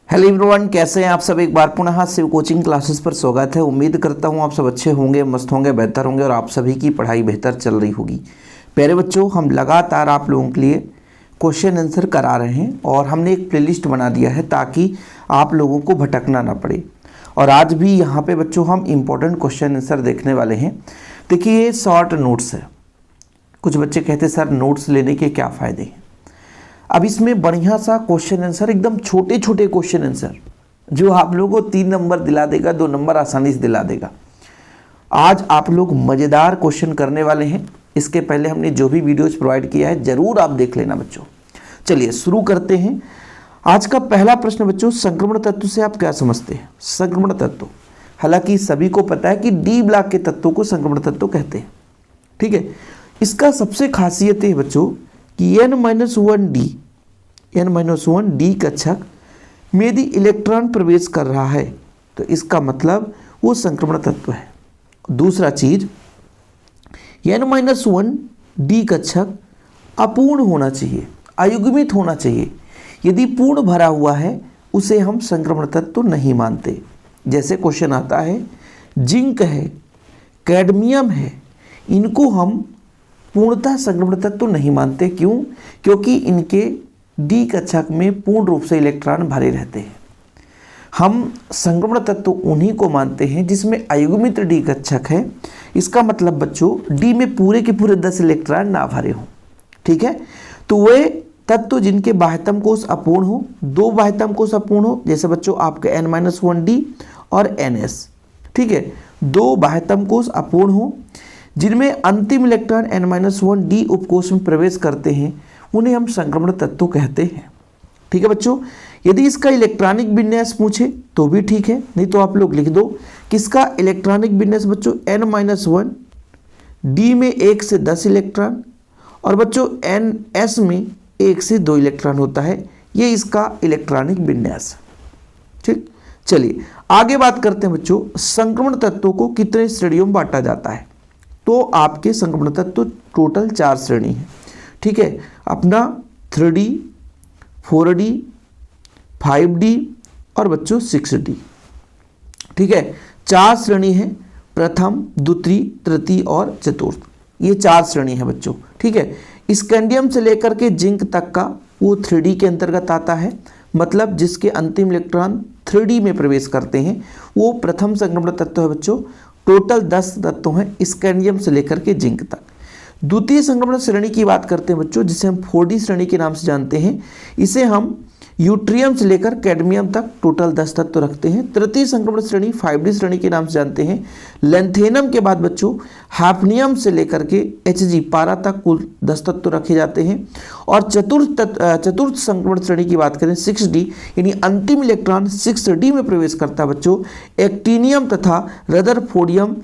Hello everyone, कैसे हैं आप सब। एक बार पुनः शिव कोचिंग क्लासेस पर स्वागत है। उम्मीद करता हूं आप सब अच्छे होंगे, मस्त होंगे, बेहतर होंगे और आप सभी की पढ़ाई बेहतर चल रही होगी। प्यारे बच्चों, हम लगातार आप लोगों के लिए क्वेश्चन आंसर करा रहे हैं और हमने एक प्लेलिस्ट बना दिया है ताकि आप लोगों को भटकना ना पड़े। और आज भी यहाँ पे बच्चों हम इम्पोर्टेंट क्वेश्चन आंसर देखने वाले हैं। देखिए, ये शॉर्ट नोट्स है। कुछ बच्चे कहते हैं सर नोट्स लेने के क्या फ़ायदे हैं। अब इसमें बढ़िया सा क्वेश्चन आंसर, एकदम छोटे छोटे क्वेश्चन आंसर जो आप लोगों को 3 नंबर दिला देगा, 2 नंबर आसानी से दिला देगा। आज आप लोग मज़ेदार क्वेश्चन करने वाले हैं। इसके पहले हमने जो भी वीडियोज प्रोवाइड किया है ज़रूर आप देख लेना बच्चों। चलिए शुरू करते हैं। आज का पहला प्रश्न बच्चों, संक्रमण तत्व से आप क्या समझते हैं। संक्रमण तत्व, हालांकि सभी को पता है कि डी ब्लॉक के तत्वों को संक्रमण तत्व कहते हैं। ठीक है, इसका सबसे खासियत है बच्चों कि n-1d कक्षक में यदि इलेक्ट्रॉन प्रवेश कर रहा है तो इसका मतलब वो संक्रमण तत्व है। दूसरा चीज, n-1d कक्षक अपूर्ण होना चाहिए, अयुग्मित होना चाहिए। यदि पूर्ण भरा हुआ है उसे हम संक्रमण तत्व नहीं मानते। जैसे क्वेश्चन आता है जिंक है, कैडमियम है, इनको हम पूर्णतः संक्रमण तत्व नहीं मानते। क्यों? क्योंकि इनके डी कक्षक में पूर्ण रूप से इलेक्ट्रॉन भरे रहते हैं। हम संक्रमण तत्व उन्हीं को मानते हैं जिसमें अयुग्मित डी कक्षक है। इसका मतलब बच्चों डी में पूरे के पूरे 10 इलेक्ट्रॉन ना भरे हों। ठीक है, तो वे तत्व जिनके बाह्यतम कोश अपूर्ण हो, 2 बाह्यतम कोश अपूर्ण हो, जैसे बच्चों आपके n-1d और ns। ठीक है, 2 बाह्यतम कोश अपूर्ण हो जिनमें अंतिम इलेक्ट्रॉन n-1d उपकोश में प्रवेश करते हैं, उन्हें हम संक्रमण तत्व कहते हैं। ठीक है बच्चों, यदि इसका इलेक्ट्रॉनिक विन्यास पूछे तो भी ठीक है, नहीं तो आप लोग लिख दो किसका इलेक्ट्रॉनिक विन्यास बच्चों n-1d में 1 से 10 इलेक्ट्रॉन और बच्चों ns में 1 से 2 इलेक्ट्रॉन होता है। ये इसका इलेक्ट्रॉनिक विन्यास। ठीक, चलिए आगे बात करते हैं बच्चों, संक्रमण तत्वों को कितने श्रेणियों में बांटा जाता है। तो आपके संक्रमण तत्व टोटल 4 श्रेणी है। ठीक है, अपना 3D, 4D, 5D और बच्चों 6D। ठीक है, 4 श्रेणी है, प्रथम, द्वितीय, तृतीय और चतुर्थ। ये 4 श्रेणी है बच्चों। ठीक है, स्कैंडियम से लेकर के जिंक तक का वो 3D के अंतर्गत आता है। मतलब जिसके अंतिम इलेक्ट्रॉन 3D में प्रवेश करते हैं वो प्रथम संक्रमण तत्व है बच्चों। टोटल 10 तत्व हैं स्कैंडियम से लेकर के जिंक तक। द्वितीय संक्रमण श्रेणी की बात करते हैं बच्चों, जिसे हम 4D श्रेणी के नाम से जानते हैं। इसे हम यूट्रियम से लेकर कैडमियम तक टोटल 10 तत्व रखते हैं। तृतीय संक्रमण श्रेणी 5D श्रेणी के नाम से जानते हैं। लेंथेनम के बाद बच्चों हैफनियम से लेकर के Hg पारा तक कुल 10 तत्व रखे जाते हैं। और चतुर्थ संक्रमण श्रेणी की बात करें 6D, यानी अंतिम इलेक्ट्रॉन 6D में प्रवेश करता है बच्चों। एक्टिनियम तथा रदरफोर्डियम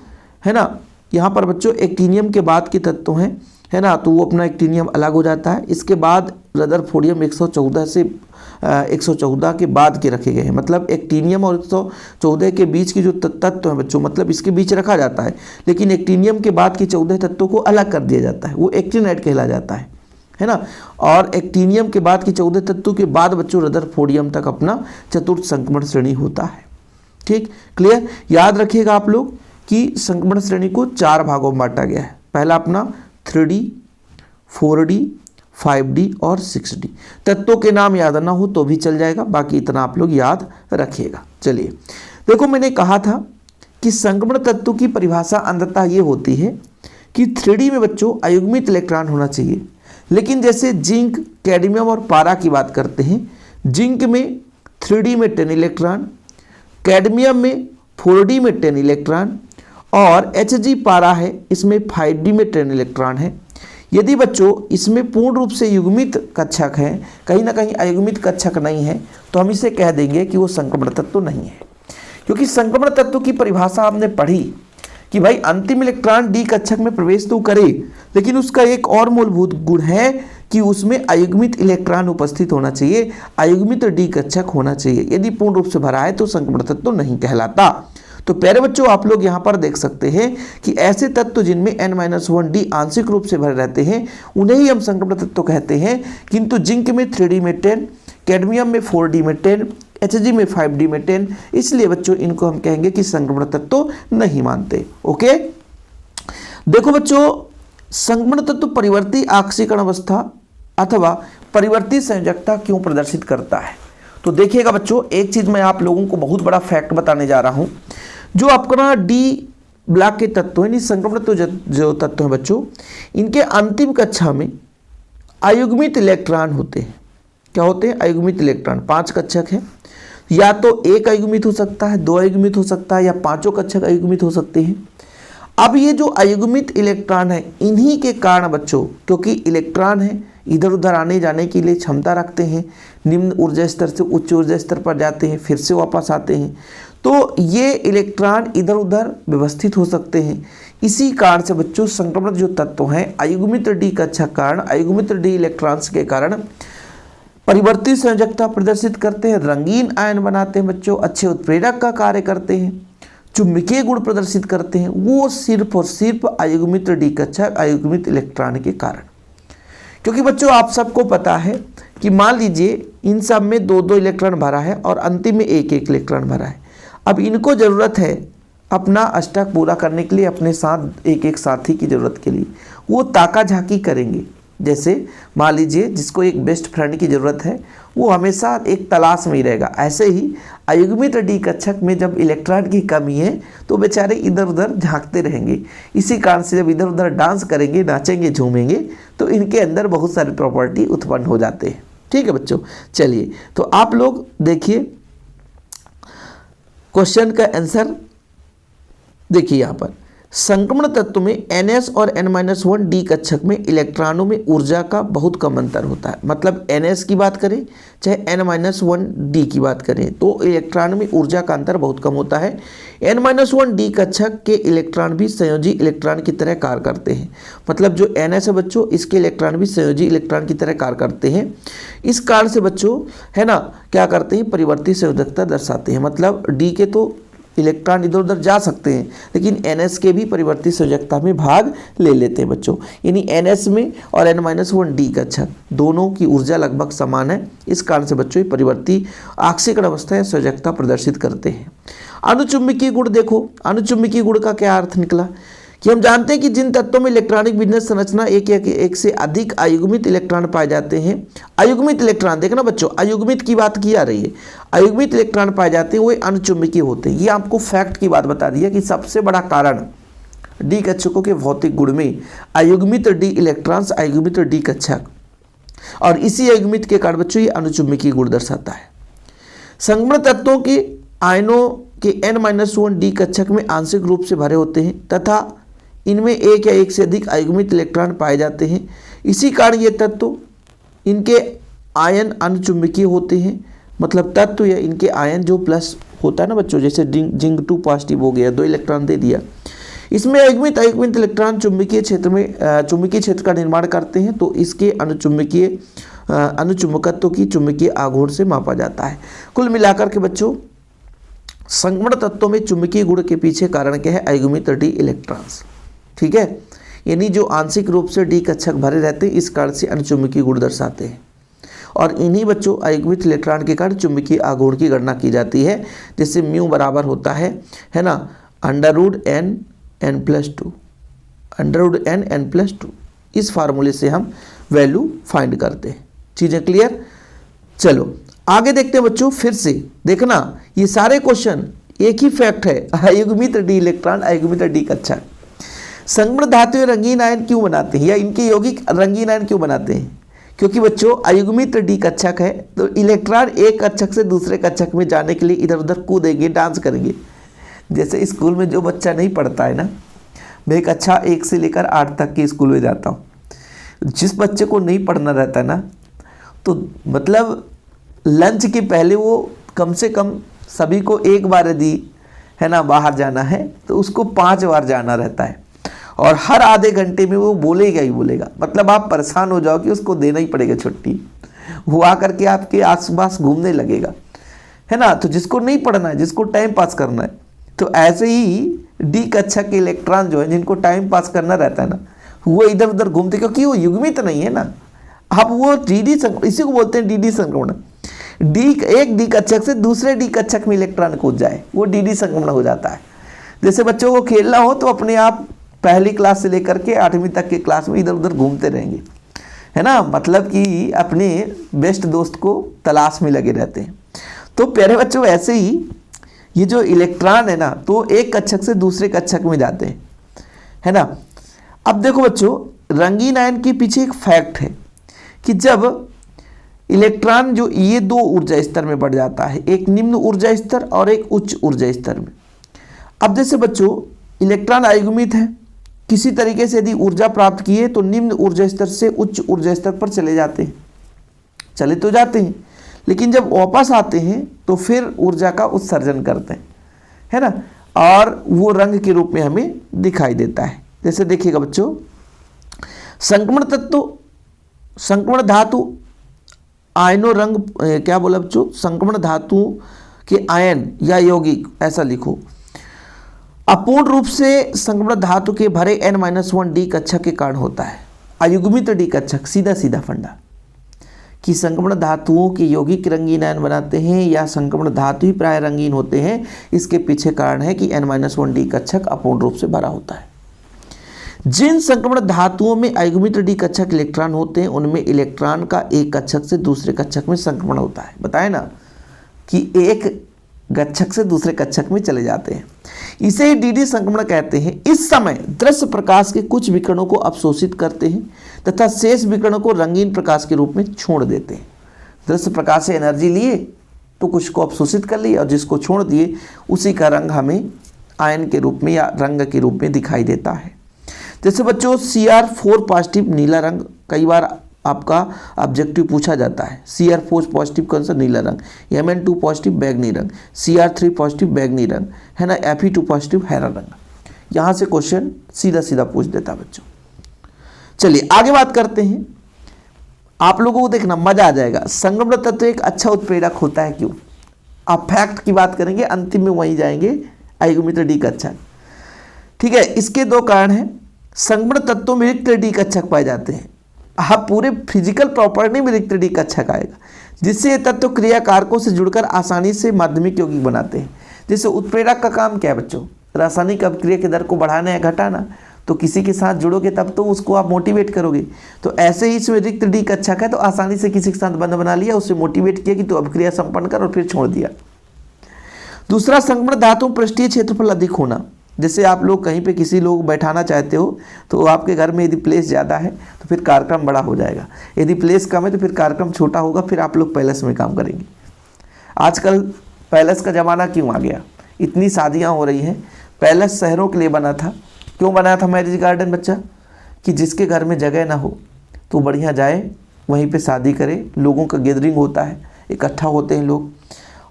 है ना, यहाँ पर बच्चों एक्टिनियम के बाद के तत्व हैं है ना, तो वो अपना एक्टिनियम अलग हो जाता है। इसके बाद रदरफोर्डियम 114 से 114 के बाद के रखे गए हैं। मतलब एक्टिनियम और 114 के बीच की जो तत्व हैं बच्चों, मतलब इसके बीच रखा जाता है, लेकिन एक्टिनियम के बाद के 14 तत्वों को अलग कर दिया जाता है, वो एक्टिनाइट कहला जाता है ना। और एक्टिनियम के बाद के 14 तत्वों के बाद बच्चों रदरफोर्डियम तक अपना चतुर्थ संक्रमण श्रेणी होता है। ठीक, क्लियर। याद रखिएगा आप लोग कि संक्रमण श्रेणी को 4 भागों में बांटा गया है। पहला अपना 3D, 4D, 5D और 6D। तत्वों के नाम याद ना हो तो भी चल जाएगा, बाकी इतना आप लोग याद रखिएगा। चलिए देखो, मैंने कहा था कि संक्रमण तत्व की परिभाषा अंततः ये होती है कि 3D में बच्चों अयुग्मित इलेक्ट्रॉन होना चाहिए। लेकिन जैसे जिंक, कैडमियम और पारा की बात करते हैं, जिंक में 3D में 10 इलेक्ट्रॉन, कैडमियम में 4D में 10 इलेक्ट्रॉन और Hg पारा है, इसमें 5D में 10 इलेक्ट्रॉन है। यदि बच्चों इसमें पूर्ण रूप से युग्मित कक्षक है, कहीं ना कहीं अयुग्मित कक्षक नहीं है, तो हम इसे कह देंगे कि वो संक्रमण तत्व नहीं है। क्योंकि संक्रमण तत्व की परिभाषा आपने पढ़ी कि भाई अंतिम इलेक्ट्रॉन डी कक्षक में प्रवेश तो करे, लेकिन उसका एक और मूलभूत गुण है कि उसमें अयुग्मित इलेक्ट्रॉन उपस्थित होना चाहिए, अयुग्मित डी कक्षक होना चाहिए। यदि पूर्ण रूप से भरा है तो संक्रमण तत्व नहीं कहलाता। तो प्यारे बच्चों, आप लोग यहाँ पर देख सकते हैं कि ऐसे तत्व जिनमें n-1d आंशिक रूप से भरे रहते हैं उन्हें ही हम संक्रमण तत्व कहते हैं। किंतु जिंक में 3D में 10, कैडमियम में 4D में 10, Hg में 5d में 10, इसलिए बच्चों इनको हम कहेंगे कि संक्रमण तत्व नहीं मानते। ओके, देखो बच्चों, संक्रमण तत्व परिवर्ती आक्सीकरण अवस्था अथवा परिवर्ती संयोजकता क्यों प्रदर्शित करता है? तो देखिएगा बच्चों, एक चीज मैं आप लोगों को बहुत बड़ा फैक्ट बताने जा रहा हूं। जो आपका डी ब्लॉक के तत्व है, संक्रमण तो जो तत्व है बच्चों, इनके अंतिम कक्षा में अयुग्मित इलेक्ट्रॉन होते हैं। क्या होते हैं? अयुग्मित इलेक्ट्रॉन। 5 कक्षक है, या तो एक अयुग्मित हो सकता है, 2 अयुग्मित हो सकता है, या 5 कक्षक अयुग्मित हो सकते हैं। अब ये जो अयुग्मित इलेक्ट्रॉन है, इन्हीं के कारण बच्चों, क्योंकि इलेक्ट्रॉन है इधर उधर आने जाने के लिए क्षमता रखते हैं, निम्न ऊर्जा स्तर से उच्च ऊर्जा स्तर पर जाते हैं, फिर से वापस आते हैं, तो ये इलेक्ट्रॉन इधर उधर व्यवस्थित हो सकते हैं। इसी कारण से बच्चों संक्रमण जो तत्व हैं अयुग्मित डी कक्षा कारण, अयुग्मित डी इलेक्ट्रॉन्स के कारण परिवर्ती संयोजकता प्रदर्शित करते हैं, रंगीन आयन बनाते हैं बच्चों, अच्छे उत्प्रेरक का कार्य करते हैं, चुंबकीय गुण प्रदर्शित करते हैं, वो सिर्फ और सिर्फ अयुग्मित डी कक्षा अयुग्मित इलेक्ट्रॉन के कारण। क्योंकि बच्चों आप सबको पता है कि मान लीजिए इन सब में 2-2 इलेक्ट्रॉन भरा है और अंतिम में 1-1 इलेक्ट्रॉन भरा है। अब इनको ज़रूरत है अपना अष्टक पूरा करने के लिए, अपने साथ एक साथी की ज़रूरत के लिए वो ताका झाकी करेंगे। जैसे मान लीजिए जिसको एक बेस्ट फ्रेंड की ज़रूरत है, वो हमेशा एक तलाश में ही रहेगा। ऐसे ही अयुग्मित डी कक्षक में जब इलेक्ट्रॉन की कमी है तो बेचारे इधर उधर झांकते रहेंगे। इसी कारण से जब इधर उधर डांस करेंगे, नाचेंगे, झूमेंगे, तो इनके अंदर बहुत सारी प्रॉपर्टी उत्पन्न हो जाते हैं। ठीक है बच्चों, चलिए तो आप लोग देखिए क्वेश्चन का आंसर देखिए। यहाँ पर संक्रमण तत्व में Ns और N-1 डी कक्षक में इलेक्ट्रॉनों में ऊर्जा का बहुत कम अंतर होता है। मतलब Ns की बात करें चाहे N-1 डी की बात करें तो इलेक्ट्रॉन में ऊर्जा का अंतर बहुत कम होता है। N-1 डी कक्षक के इलेक्ट्रॉन भी संयोजी इलेक्ट्रॉन की तरह कार्य करते हैं। मतलब जो Ns है बच्चों, इसके इलेक्ट्रॉन भी संयोजी इलेक्ट्रॉन की तरह कार्य करते हैं। इस कारण से बच्चों है ना क्या करते हैं, परिवर्ती संयोजकता दर्शाते हैं। मतलब डी के तो इलेक्ट्रॉन इधर उधर जा सकते हैं, लेकिन Ns के भी परिवर्ती संयोजकता में भाग ले लेते हैं बच्चों। यानी Ns में और N-1 डी कक्षक दोनों की ऊर्जा लगभग समान है। इस कारण से बच्चों ये परिवर्ती आक्सीकरण अवस्था या संयोजकता प्रदर्शित करते हैं। अनुचुंबकीय गुण देखो, अनुचुंबकीय गुण का क्या अर्थ निकला कि हम जानते हैं कि जिन तत्वों में इलेक्ट्रॉनिक विन्यास संरचना एक से अधिक अयुग्मित इलेक्ट्रॉन पाए जाते हैं। अयुग्मित इलेक्ट्रॉन देखना बच्चों, अयुग्मित की बात की जा रही है। अयुग्मित इलेक्ट्रॉन पाए जाते हैं वो अनुचुंबकीय होते हैं। ये आपको फैक्ट की बात बता दिया कि सबसे बड़ा कारण डी कक्षकों के भौतिक गुण में अयुग्मित डी इलेक्ट्रॉन्स, अयुग्मित डी कक्षक, और इसी अयुग्मित के कारण बच्चों ये अनुचुंबकीय गुण दर्शाता है। संक्रमण तत्वों के आयनों के N-1 डी कक्षक में आंशिक रूप से भरे होते हैं तथा इनमें एक या एक से अधिक अयुग्मित इलेक्ट्रॉन पाए जाते हैं। इसी कारण ये तत्व इनके आयन अनुचुंबकीय होते हैं। मतलब तत्व या इनके आयन जो प्लस होता है ना बच्चों, जैसे जिंक 2 पॉजिटिव हो गया, 2 इलेक्ट्रॉन दे दिया। इसमें अयुग्मित इलेक्ट्रॉन चुंबकीय क्षेत्र का निर्माण करते हैं, तो इसके अनुचुंबकत्व की चुंबकीय आघूर्ण से मापा जाता है। कुल मिलाकर के बच्चों संक्रमण तत्वों में चुंबकीय गुण के पीछे कारण क्या है, अयुग्मित डी इलेक्ट्रॉन्स। ठीक है, यानी जो आंशिक रूप से डी कक्षक भरे रहते हैं इस कारण से अनुचुंबकीय गुण दर्शाते हैं। और इन्हीं बच्चों अयुग्मित इलेक्ट्रॉन के कारण चुंबकीय आघूर्ण की गणना की जाती है, जिससे म्यू बराबर होता है ना √n+2, √n+2। इस फार्मूले से हम वैल्यू फाइंड करते हैं। चीज़ें क्लियर? चलो आगे देखते हैं बच्चों। फिर से देखना ये सारे क्वेश्चन एक ही फैक्ट है, अयुग्मित डी इलेक्ट्रॉन, अयुग्मित डी कक्षक। संक्रमण धातुएं रंगीन आयन क्यों बनाते हैं या इनके यौगिक रंगीन आयन क्यों बनाते हैं? क्योंकि बच्चों अयुग्मित डी कक्षक है तो इलेक्ट्रॉन एक कक्षक से दूसरे कक्षक में जाने के लिए इधर उधर कूदेंगे, डांस करेंगे। जैसे स्कूल में जो बच्चा नहीं पढ़ता है ना, मैं कक्षा 1 से लेकर 8 तक के स्कूल में जाता हूँ। जिस बच्चे को नहीं पढ़ना रहता है ना, तो मतलब लंच के पहले वो कम से कम सभी को 1 बार यदि है ना बाहर जाना है तो उसको 5 बार जाना रहता है, और हर आधे घंटे में वो बोलेगा ही बोलेगा। मतलब आप परेशान हो जाओ कि उसको देना ही पड़ेगा छुट्टी, वो आकर के आपके आसपास घूमने लगेगा, है ना। तो जिसको नहीं पढ़ना है, जिसको टाइम पास करना है, तो ऐसे ही डी कक्षक के इलेक्ट्रॉन जो है जिनको टाइम पास करना रहता है ना, वो इधर उधर घूमते, क्योंकि वो युग्मित नहीं है ना। अब वो डी संक्रमण, इसी को बोलते हैं डी संक्रमण। एक डी कक्षक से दूसरे डी कक्षक में इलेक्ट्रॉन कूद जाए, वो डी संक्रमण हो जाता है। जैसे बच्चों को खेलना हो तो अपने आप पहली क्लास से लेकर के 8वीं तक के क्लास में इधर उधर घूमते रहेंगे, है ना, मतलब कि अपने बेस्ट दोस्त को तलाश में लगे रहते हैं। तो प्यारे बच्चों ऐसे ही ये जो इलेक्ट्रॉन है ना, तो एक कक्षक से दूसरे कक्षक में जाते हैं, है ना। अब देखो बच्चों, रंगीन आयन के पीछे एक फैक्ट है कि जब इलेक्ट्रॉन जो ये दो ऊर्जा स्तर में बढ़ जाता है, एक निम्न ऊर्जा स्तर और एक उच्च ऊर्जा स्तर में। अब जैसे बच्चों इलेक्ट्रॉन आयुग्मित है, किसी तरीके से यदि ऊर्जा प्राप्त किए तो निम्न ऊर्जा स्तर से उच्च ऊर्जा स्तर पर चले जाते हैं, चले तो जाते हैं, लेकिन जब वापस आते हैं तो फिर ऊर्जा का उत्सर्जन करते हैं, है ना, और वो रंग के रूप में हमें दिखाई देता है। जैसे देखिएगा बच्चों, संक्रमण तत्व, संक्रमण धातु आयनों रंग क्या बोला बच्चों, संक्रमण धातु के आयन या यौगिक, ऐसा लिखो, अपूर्ण रूप से संक्रमण धातु के भरे n-1 डी कक्षक के कारण होता है। अयुग्मित डी कक्षक, सीधा सीधा फंडा कि संक्रमण धातुओं के यौगिक रंगीन आयन बनाते हैं या संक्रमण धातु ही प्राय रंगीन होते हैं, इसके पीछे कारण है कि n-1 डी कक्षक अपूर्ण रूप से भरा होता है। जिन संक्रमण धातुओं में अयुग्मित डी कक्षक इलेक्ट्रॉन होते हैं उनमें इलेक्ट्रॉन का एक कक्षक से दूसरे कक्षक में संक्रमण होता है। बताए ना कि एक कक्षक से दूसरे कक्षक में चले जाते हैं, इसे ही डी संक्रमण कहते हैं। इस समय दृश्य प्रकाश के कुछ विकिरणों को अवशोषित करते हैं तथा शेष विकिरणों को रंगीन प्रकाश के रूप में छोड़ देते हैं। दृश्य प्रकाश से एनर्जी लिए तो कुछ को अवशोषित कर लिए और जिसको छोड़ दिए उसी का रंग हमें आयन के रूप में या रंग के रूप में दिखाई देता है। जैसे बच्चों Cr4 पॉजिटिव नीला रंग, कई बार आपका ऑब्जेक्टिव पूछा जाता है। Cr4 पॉजिटिव कौन सा, नीला रंग। Mn2 पॉजिटिव बैगनी रंग, Cr3 पॉजिटिव बैगनी रंग, है ना, Fe2 पॉजिटिव हरा रंग। यहाँ से क्वेश्चन सीधा सीधा पूछ देता है बच्चों। चलिए आगे बात करते हैं, आप लोगों को देखना मजा आ जाएगा। संक्रमण तत्व एक अच्छा उत्प्रेरक होता है, क्यों? आप फैक्ट की बात करेंगे, अंतिम में वहीं जाएंगे, अयुग्मित डी कक्षक। ठीक है, इसके दो कारण हैं। संक्रमण तत्वों में रिक्त डी कक्षक पाए जाते हैं। आप पूरे फिजिकल प्रॉपर्टी में रिक्त डी कक्षक आएगा, जिससे ये तत्व क्रिया कारकों से जुड़कर आसानी से माध्यमिक यौगिक बनाते हैं। जैसे उत्प्रेरक का काम क्या है बच्चों, रासायनिक अभिक्रिया के दर को बढ़ाना या घटाना। तो किसी के साथ जुड़ोगे तब तो उसको आप मोटिवेट करोगे। तो ऐसे ही इसमें रिक्त डी कक्षक है, तो आसानी से किसी के साथ बंध बना लिया, उससे मोटिवेट किया कि तो अभिक्रिया संपन्न कर और फिर छोड़ दिया। दूसरा, संक्रमण धातुओं पृष्ठीय क्षेत्रफल अधिक होना। जैसे आप लोग कहीं पे किसी लोग बैठाना चाहते हो तो आपके घर में यदि प्लेस ज़्यादा है तो फिर कार्यक्रम बड़ा हो जाएगा, यदि प्लेस कम है तो फिर कार्यक्रम छोटा होगा, फिर आप लोग पैलेस में काम करेंगे। आजकल पैलेस का ज़माना क्यों आ गया, इतनी शादियाँ हो रही हैं। पैलेस शहरों के लिए बना था। क्यों बनाया था मैरिज गार्डन बच्चा, कि जिसके घर में जगह ना हो तो बढ़िया जाए वहीं पे शादी करे, लोगों का गैदरिंग होता है, इकट्ठा होते हैं लोग।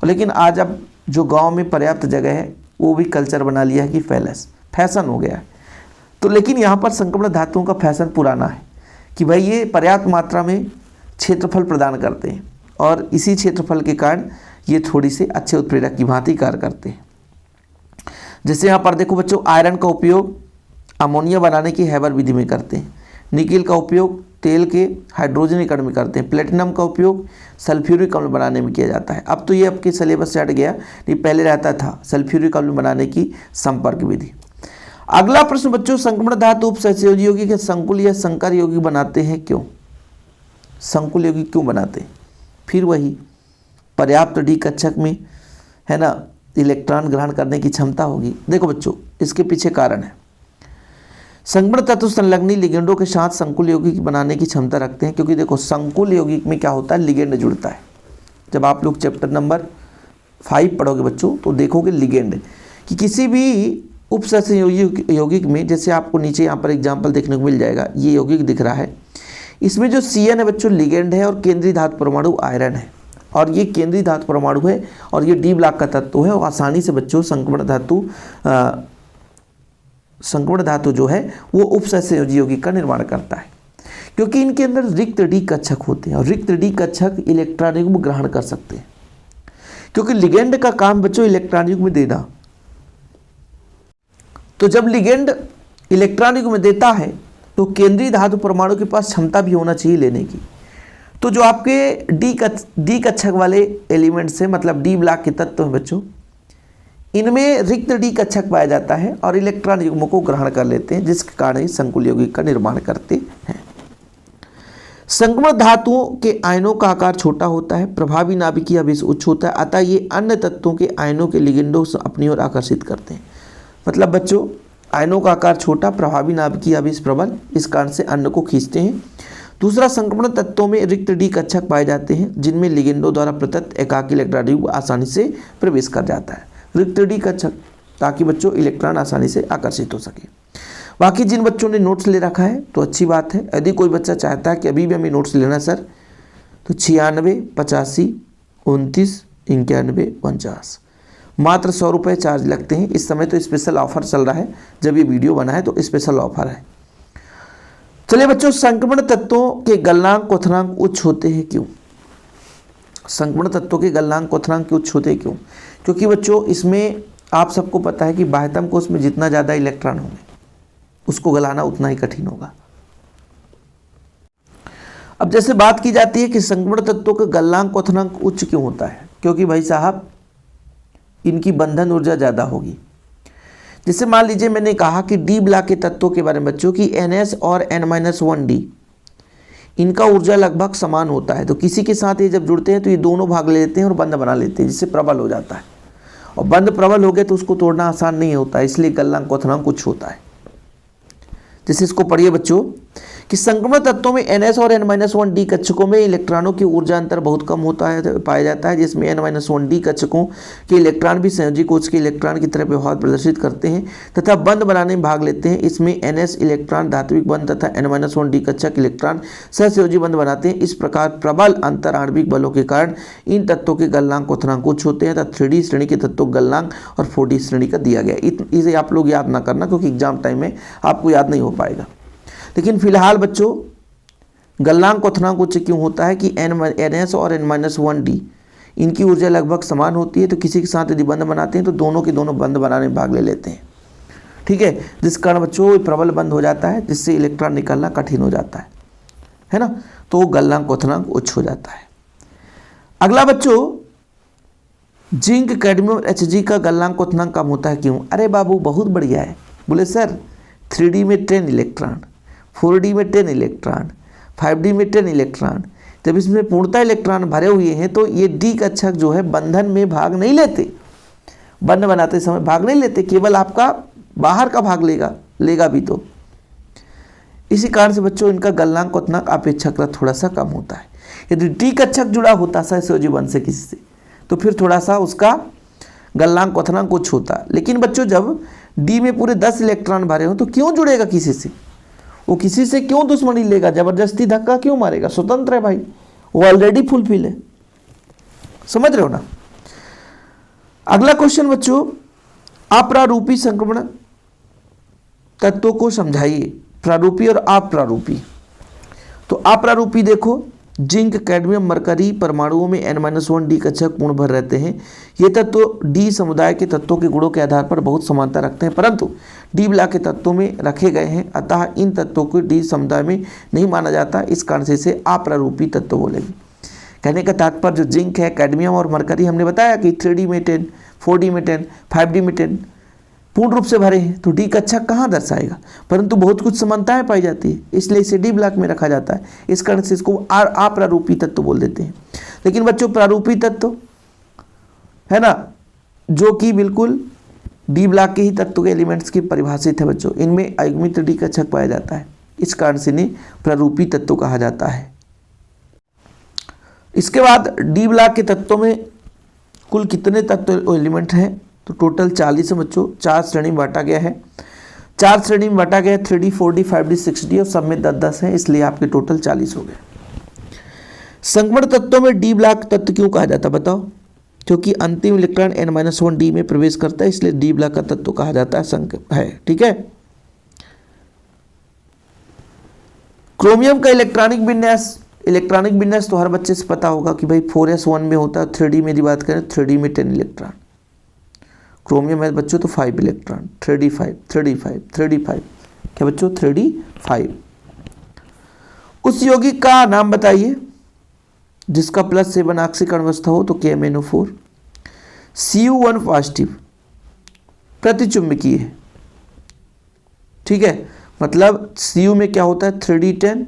लेकिन आज अब जो गांव में पर्याप्त जगह है वो भी कल्चर बना लिया है कि पैलेस फैशन हो गया है। तो लेकिन यहाँ पर संक्रमण धातुओं का फैशन पुराना है कि भाई ये पर्याप्त मात्रा में क्षेत्रफल प्रदान करते हैं और इसी क्षेत्रफल के कारण ये थोड़ी से अच्छे उत्प्रेरक की भांति कार्य करते हैं। जैसे यहाँ पर देखो बच्चों, आयरन का उपयोग अमोनिया बनाने की हैबर विधि में करते हैं। निकेल का उपयोग तेल के हाइड्रोजनीकरण में करते हैं। प्लेटिनम का उपयोग सल्फ्यूरिक अम्ल बनाने में किया जाता है। अब तो ये आपके सिलेबस से हट गया, नहीं पहले रहता था सल्फ्यूरिक अम्ल बनाने की संपर्क विधि। अगला प्रश्न बच्चों, संक्रमण धातु उपसहयोगी यौगिक के संकुल या संकर यौगिक बनाते हैं, क्यों? संकुल यौगिक क्यों बनाते हैं? फिर वही पर्याप्त डी कक्षक में, है ना, इलेक्ट्रॉन ग्रहण करने की क्षमता होगी। देखो बच्चों, इसके पीछे कारण है। संक्रमण तत्व संलग्नी लिगेंडों के साथ संकुल यौगिक बनाने की क्षमता रखते हैं, क्योंकि देखो संकुल यौगिक में क्या होता है, लिगेंड जुड़ता है। जब आप लोग चैप्टर नंबर 5 पढ़ोगे बच्चों तो देखोगे लिगेंड कि किसी भी उपसहयोगी यौगिक में, जैसे आपको नीचे यहाँ पर एग्जाम्पल देखने को मिल जाएगा, ये यौगिक दिख रहा है, इसमें जो CN है बच्चों लिगेंड है और केंद्रीय धातु परमाणु आयरन है, और ये केंद्रीय धातु परमाणु है और ये डी ब्लॉक का तत्व है, और आसानी से बच्चों संक्रमण धातु जो है वो उपसहयोगी यौगिक का निर्माण करता है, क्योंकि इनके अंदर रिक्त डी कक्षक होते हैं और रिक्त डी कक्षक इलेक्ट्रॉन युग्म ग्रहण कर सकते हैं, क्योंकि लिगेंड का काम बच्चों इलेक्ट्रॉन युग्म देना। तो जब लिगेंड इलेक्ट्रॉन युग्म देता है तो केंद्रीय धातु परमाणु के पास क्षमता भी होना चाहिए लेने की। तो जो आपके डी कक्षक वाले एलिमेंट्स हैं, मतलब डी ब्लॉक के तत्व हैं बच्चों, इनमें रिक्त डी कक्षक पाया जाता है और इलेक्ट्रॉन युग्मों को ग्रहण कर लेते हैं, जिसके कारण ये संकुल यौगिक का निर्माण करते हैं। संक्रमण धातुओं के आयनों का आकार छोटा होता है, प्रभावी नाभिकीय आवेश उच्च होता है, अतः ये अन्य तत्वों के आयनों के लिगेंडों से अपनी ओर आकर्षित करते हैं। मतलब बच्चों आयनों का आकार छोटा, प्रभावी नाभिकीय आवेश प्रबल, इस कारण से अन्य को खींचते हैं। दूसरा, संक्रमण तत्वों में रिक्त डी कक्षक पाए जाते हैं, जिनमें लिगेंडों द्वारा प्रदत्त एकाकी इलेक्ट्रॉन युग्म आसानी से प्रवेश कर जाता है। रिक्त डी कक्षक, ताकि बच्चों इलेक्ट्रॉन आसानी से आकर्षित हो सके। बाकी जिन बच्चों ने नोट्स ले रखा है तो अच्छी बात है। यदि कोई बच्चा चाहता है कि अभी भी हमें नोट्स लेना सर, तो 96 85 29 91 49, मात्र 100 रुपये चार्ज लगते हैं। इस समय तो स्पेशल ऑफर चल रहा है, जब ये वीडियो बना है तो स्पेशल ऑफर है। चलिए बच्चों, संक्रमण तत्वों के गलनांक क्वथनांक उच्च होते हैं क्यों? संक्रमण तत्वों के गलनांक क्वथनांक उच्च होते हैं क्यों? क्योंकि बच्चों इसमें आप सबको पता है कि बाह्यतम कोश में जितना ज़्यादा इलेक्ट्रॉन होंगे उसको गलाना उतना ही कठिन होगा। अब जैसे बात की जाती है कि संक्रमण तत्वों का गलनांक क्वथनांक उच्च क्यों होता है, क्योंकि भाई साहब इनकी बंधन ऊर्जा ज़्यादा होगी। जैसे मान लीजिए मैंने कहा कि डी ब्लॉक के तत्वों के बारे में बच्चों की NS और N-1D, इनका ऊर्जा लगभग समान होता है। तो किसी के साथ ये जब जुड़ते हैं तो ये दोनों भाग ले लेते हैं और बंध बना लेते हैं, जिससे प्रबल हो जाता है। और बंध प्रबल हो गए तो उसको तोड़ना आसान नहीं होता, इसलिए गलनांक क्वथनांक कुछ होता है। जैसे इसको पढ़िए बच्चों कि संक्रमण तत्वों में NS और N-1D कक्षकों में इलेक्ट्रॉनों की ऊर्जा अंतर बहुत कम होता है पाया जाता है, जिसमें N-1D कक्षकों के इलेक्ट्रॉन भी संयोजी कोश के इलेक्ट्रॉन की तरह व्यवहार प्रदर्शित करते हैं तथा बंध बनाने में भाग लेते हैं। इसमें NS इलेक्ट्रॉन धात्विक बंध तथा N-1D कक्षक इलेक्ट्रॉन सहसंयोजी बंध बनाते हैं। इस प्रकार प्रबल अंतर आणविक बलों के कारण इन तत्वों के गलनांक क्वथनांक उच्च होते हैं तथा 3D श्रेणी के तत्वों गलनांक और 4D श्रेणी का दिया गया। इसे आप लोग याद ना करना, क्योंकि एग्जाम टाइम में आपको याद नहीं हो पाएगा। लेकिन फिलहाल बच्चों गलनांक क्वथनांक उच्च क्यों होता है कि NS और N-1D इनकी ऊर्जा लगभग समान होती है, तो किसी के साथ यदि बंध बनाते हैं तो दोनों के दोनों बंध बनाने में भाग ले लेते हैं। ठीक है, जिस कारण बच्चों प्रबल बंध हो जाता है, जिससे इलेक्ट्रॉन निकलना कठिन हो जाता है ना, तो गलनांक क्वथनांक उच्च हो जाता है। अगला बच्चों, जिंक कैडमियम Hg का गलनांक क्वथनांक कम होता है क्यों? अरे बाबू बहुत बढ़िया है। बोले सर 3D में 10 इलेक्ट्रॉन, 4D में 10 इलेक्ट्रॉन, 5D में 10 इलेक्ट्रॉन, जब इसमें पूर्णतः इलेक्ट्रॉन भरे हुए हैं तो ये डी कक्षक जो है बंधन में भाग नहीं लेते, बंध बनाते समय भाग नहीं लेते, केवल आपका बाहर का भाग लेगा भी। तो इसी कारण से बच्चों इनका गलनांक क्वथनांक अपेक्षाकृत थोड़ा सा कम होता है। यदि डी कक्षक जुड़ा होता सहसंयोजी बंध से किसी से, तो फिर थोड़ा सा उसका गलनांक क्वथनांक कुछ होता। लेकिन बच्चों जब डी में पूरे 10 इलेक्ट्रॉन भरे हो तो क्यों जुड़ेगा किसी से? वो किसी से क्यों दुश्मनी लेगा, जबरदस्ती धक्का क्यों मारेगा? स्वतंत्र है भाई, वो ऑलरेडी फुलफिल है। समझ रहे हो ना? अगला क्वेश्चन बच्चों, अप्रारूपी संक्रमण तत्वों को समझाइए। प्रारूपी और अप्रारूपी। तो अप्रारूपी देखो, जिंक कैडमियम मरकरी परमाणुओं में N-1D कक्षक पूर्ण भर रहते हैं। ये तत्व डी समुदाय के तत्वों के गुणों के आधार पर बहुत समानता रखते हैं, परंतु डी ब्लॉक के तत्वों में रखे गए हैं, अतः इन तत्वों को डी समुदाय में नहीं माना जाता। इस कारण से इसे अप्रारूपी तत्व बोलेंगे। कहने का तात्पर्य जो जिंक है, कैडमियम और मरकरी हमने बताया कि 3D में 10, 4D में 10, 5D में 10 पूर्ण रूप से भरे हैं, तो डी कक्षक कहाँ दर्शाएगा? परंतु बहुत कुछ समानताएं पाई जाती है, इसलिए इसे डी ब्लॉक में रखा जाता है। इस कारण से इसको अप्रारूपी तत्व बोल देते हैं। लेकिन बच्चों प्रारूपी तत्व है ना, जो कि बिल्कुल डी ब्लॉक के ही तत्व के एलिमेंट्स की परिभाषित है बच्चों, इनमें अयुग्मित डी कक्षक पाया जाता है, इस कारण से इन्हें प्रारूपी तत्व कहा जाता है। इसके बाद डी ब्लॉक के तत्वों में कुल कितने तत्व एलिमेंट हैं? तो टोटल 40 है बच्चों। 4 श्रेणी में बांटा गया है। 4 श्रेणी में बांटा गया, 3D 4D 5D 6D और सब में 10-10 है, इसलिए आपके टोटल 40 हो गए। संक्रमण तत्वों में डी ब्लॉक तत्व क्यों कहा जाता है बताओ? क्योंकि अंतिम इलेक्ट्रॉन N-1D में प्रवेश करता है, इसलिए डी ब्लॉक का तत्व कहा जाता है। ठीक है। क्रोमियम का इलेक्ट्रॉनिक विन्यास तो हर बच्चे से पता होगा कि भाई 4s1 में होता है। 3D में यदि बात करें 3D में 10 इलेक्ट्रॉन, क्रोमियम है बच्चों तो 5 इलेक्ट्रॉन, 3D5 3D5 3D5, क्या बच्चों 3D5। उस यौगिक का नाम बताइए जिसका +7 आंशिक अवस्था हो तो KMnO4। Cu1 पॉजिटिव प्रतिचुंबकीय है, ठीक है, मतलब Cu में क्या होता है 3d10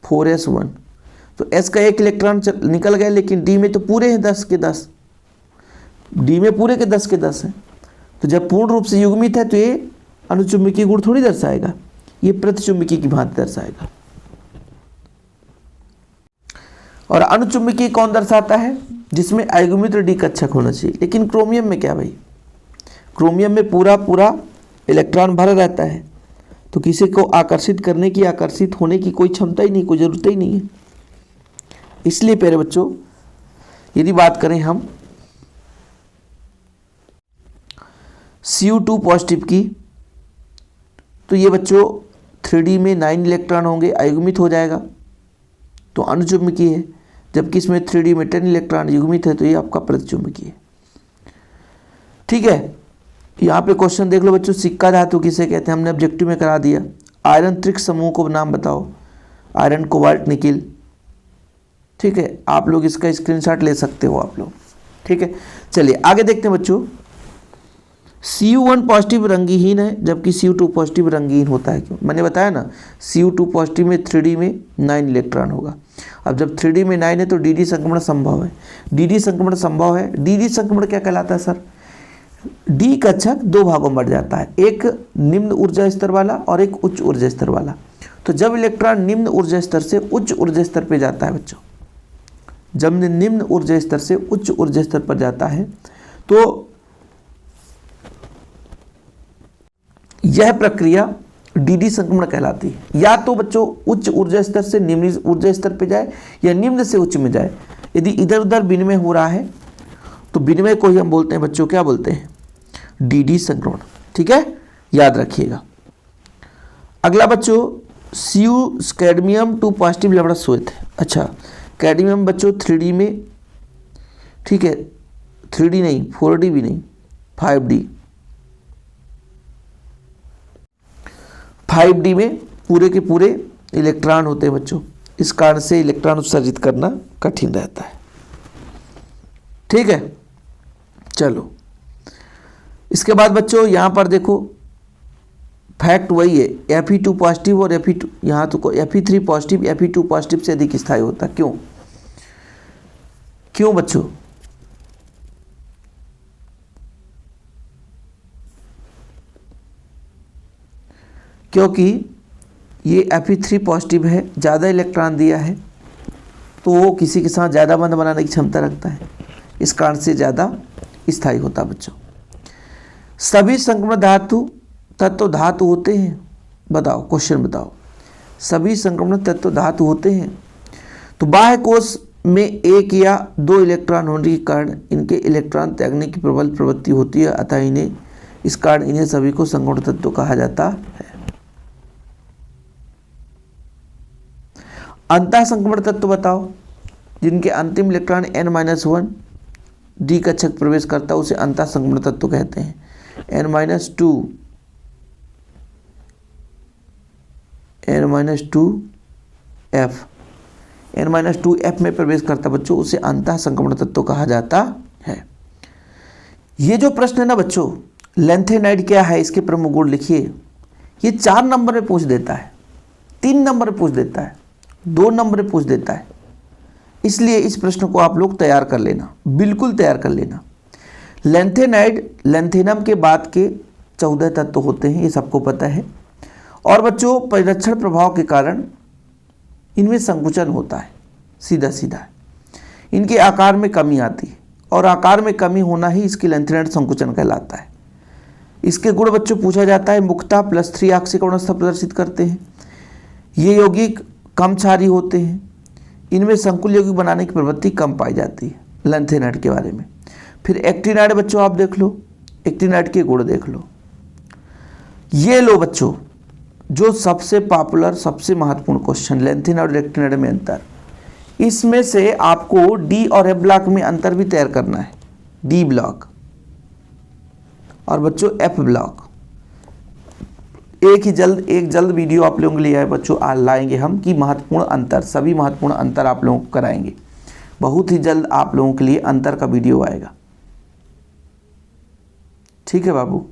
4s1, तो S का एक इलेक्ट्रॉन निकल गया, लेकिन D में तो पूरे हैं 10 के 10, D में पूरे के 10 के 10 हैं, तो जब पूर्ण रूप से युग्मित है तो ये अनुचुंबकीय गुण थोड़ी दर्शाएगा, ये प्रतिचुंबकीय की भांति दर्शाएगा। और अनुचुंबकीय कौन दर्शाता है? जिसमें अयुग्मित और डी कक्षक होना चाहिए। लेकिन क्रोमियम में क्या भाई, क्रोमियम में पूरा पूरा इलेक्ट्रॉन भरा रहता है, तो किसी को आकर्षित करने की, आकर्षित होने की कोई क्षमता ही नहीं, कोई ज़रूरत ही नहीं है। इसलिए प्यारे बच्चों, यदि बात करें हम Cu2 पॉजिटिव की, तो ये बच्चों 3D में 9 इलेक्ट्रॉन होंगे, अयुग्मित हो जाएगा तो अनुचुंबकीय है, जबकि इसमें 3D में 10 इलेक्ट्रॉन युग्मित है तो ये आपका प्रतिचुंबकीय है। ठीक है, यहाँ पे क्वेश्चन देख लो बच्चों, सिक्का धातु किसे कहते हैं, हमने ऑब्जेक्टिव में करा दिया। आयरन त्रिक समूह को नाम बताओ, आयरन, कोबाल्ट, निकिल। ठीक है, आप लोग इसका स्क्रीनशॉट ले सकते हो आप लोग। ठीक है, चलिए आगे देखते हैं बच्चों। Cu1 पॉजिटिव रंगहीन है, जबकि Cu2 पॉजिटिव रंगहीन होता है। क्यों? मैंने बताया ना, Cu2 पॉजिटिव में 3D में 9 इलेक्ट्रॉन होगा। अब जब 3D में 9 है तो DD संक्रमण संभव है। DD संक्रमण संभव है, DD संक्रमण क्या कहलाता है सर? D कक्षक दो भागों में बढ़ जाता है, एक निम्न ऊर्जा स्तर वाला और एक उच्च ऊर्जा स्तर वाला। तो जब इलेक्ट्रॉन निम्न ऊर्जा स्तर से उच्च ऊर्जा स्तर पर जाता है बच्चों, जब निम्न ऊर्जा स्तर से उच्च ऊर्जा स्तर पर जाता है तो यह प्रक्रिया DD संक्रमण कहलाती है। या तो बच्चों उच्च ऊर्जा स्तर से निम्न ऊर्जा स्तर पे जाए या निम्न से उच्च में जाए। यदि इधर उधर विनिमय हो रहा है तो विनिमय को ही हम बोलते हैं बच्चों, क्या बोलते हैं? DD संक्रमण। ठीक है, याद रखिएगा। अगला बच्चों, Cu कैडमियम 2 पॉजिटिव लवणा श्वेत है। अच्छा, कैडमियम बच्चों 3D में, ठीक है, 3D नहीं, 4D भी नहीं, 5D में पूरे के पूरे इलेक्ट्रॉन होते हैं बच्चों। इस कारण से इलेक्ट्रॉन उत्सर्जित करना कठिन रहता है। ठीक है, चलो इसके बाद बच्चों यहाँ पर देखो, फैक्ट वही है, Fe2 पॉजिटिव और Fe2, यहाँ तो Fe3 पॉजिटिव Fe2 पॉजिटिव से अधिक स्थायी होता है। क्यों? क्यों बच्चों? क्योंकि ये Fe3 पॉजिटिव है, ज़्यादा इलेक्ट्रॉन दिया है तो वो किसी के साथ ज़्यादा बंध बनाने की क्षमता रखता है, इस कारण से ज़्यादा स्थायी होता है बच्चों। सभी संक्रमण धातु तत्व धातु होते हैं? बताओ, क्वेश्चन बताओ। सभी संक्रमण तत्व धातु होते हैं? तो बाह्य कोश में एक या दो इलेक्ट्रॉन होने के कारण इनके इलेक्ट्रॉन त्यागने की प्रबल प्रवृत्ति होती है, अतः इन्हें, इस कारण इन्हें सभी को संक्रमण तत्व कहा जाता है। अंतः संक्रमण तत्व बताओ, जिनके अंतिम इलेक्ट्रॉन n-1 D कक्षक प्रवेश करता है उसे अंतः संक्रमण तत्व कहते हैं। n-2 n-2f में प्रवेश करता बच्चों, उसे अंतः संक्रमण तत्व कहा जाता है। ये जो प्रश्न है ना बच्चों, लैंथेनाइड क्या है, इसके प्रमुख गुण लिखिए। ये 4 नंबर में पूछ देता है, 3 नंबर में पूछ देता है, 2 नंबर में पूछ देता है। इसलिए इस प्रश्न को आप लोग तैयार कर लेना, बिल्कुल तैयार कर लेना। लैंथेनाइड लैंथेनम के बाद के 14 तत्व होते हैं, ये सबको पता है। और बच्चों, परिरक्षण प्रभाव के कारण इनमें संकुचन होता है, सीधा सीधा इनके आकार में कमी आती है, और आकार में कमी होना ही इसकी लैंथेनाइड संकुचन कहलाता है। इसके गुण बच्चों पूछा जाता है, मुक्ता +3 आंशिक अवस्था प्रदर्शित करते हैं। ये यौगिक कम क्षारीय होते हैं, इनमें संकुल यौगिक बनाने की प्रवृत्ति कम पाई जाती है, लैंथेनाइड के बारे में। फिर एक्टिनाइड बच्चों आप देख लो, एक्टिनाइड के गुण देख लो। ये लो बच्चों, जो सबसे पॉपुलर, सबसे महत्वपूर्ण क्वेश्चन, लैंथेनाइड और एक्टिनाइड में अंतर। इसमें से आपको डी और एफ ब्लॉक में अंतर भी तैयार करना है, डी ब्लॉक और बच्चों एफ ब्लॉक। एक जल्द वीडियो आप लोगों के लिए आए बच्चों, लाएंगे हम कि महत्वपूर्ण अंतर, सभी महत्वपूर्ण अंतर आप लोगों को कराएंगे। बहुत ही जल्द आप लोगों के लिए अंतर का वीडियो आएगा। ठीक है बाबू,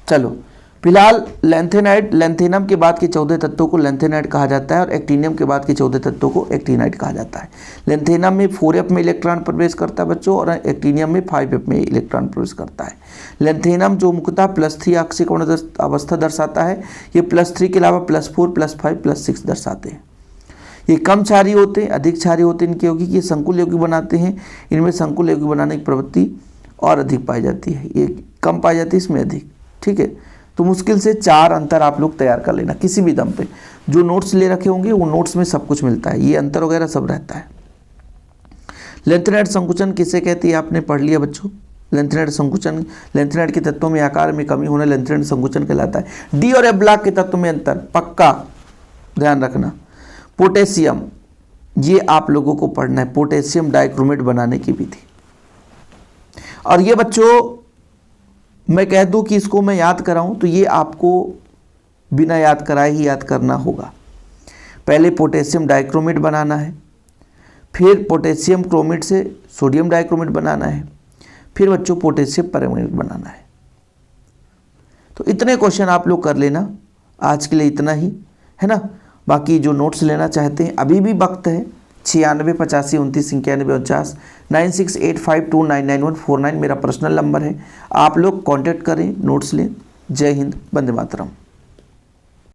चलो फिलहाल लैंथेनाइड, लैंथेनम के बाद के 14 तत्वों को लैंथेनाइड कहा जाता है और एक्टिनियम के बाद के 14 तत्वों को एक्टिनाइड कहा जाता है। लैंथेनम में 4f में इलेक्ट्रॉन प्रवेश करता है बच्चों और एक्टिनियम में 5f में इलेक्ट्रॉन प्रवेश करता है। लैंथेनम जो मुख्यतः +3 आक्सीकरण अवस्था दर्शाता है, ये +3 के अलावा +4, +5, +6 दर्शाते हैं। ये कम क्षारीय होते हैं, अधिक क्षारीय होते हैं इनके यौगिक, ये संकुल यौगिक बनाते हैं। इनमें संकुल यौगिक बनाने की प्रवृत्ति और अधिक पाई जाती है, ये कम पाई जाती है, इसमें अधिक। ठीक है, तो मुश्किल से 4 अंतर आप लोग तैयार कर लेना किसी भी दम पे। जो नोट्स ले रखे होंगे वो नोट्स में सब कुछ मिलता है, ये अंतर वगैरह सब रहता है। लैंथेनाइड संकुचन किसे कहती है आपने पढ़ लिया बच्चों। लैंथेनाइड संकुचन, लैंथेनाइड के तत्वों में आकार में कमी होना लैंथेनाइड संकुचन कहलाता है। डी और एफ ब्लॉक के तत्वों में अंतर पक्का ध्यान रखना। पोटेशियम, ये आप लोगों को पढ़ना है, पोटेशियम डाइक्रोमेट बनाने की विधि। और ये बच्चों मैं कह दूं कि इसको मैं याद कराऊं तो ये आपको बिना याद कराए ही याद करना होगा। पहले पोटेशियम डाइक्रोमेट बनाना है, फिर पोटेशियम क्रोमेट से सोडियम डाइक्रोमेट बनाना है, फिर बच्चों पोटेशियम परमैंगनेट बनाना है। तो इतने क्वेश्चन आप लोग कर लेना, आज के लिए इतना ही है ना। बाकी जो नोट्स लेना चाहते हैं अभी भी वक्त है। 96 85 29 91 49 9685299149 मेरा पर्सनल नंबर है, आप लोग कांटेक्ट करें, नोट्स लें। जय हिंद, वंदे मातरम।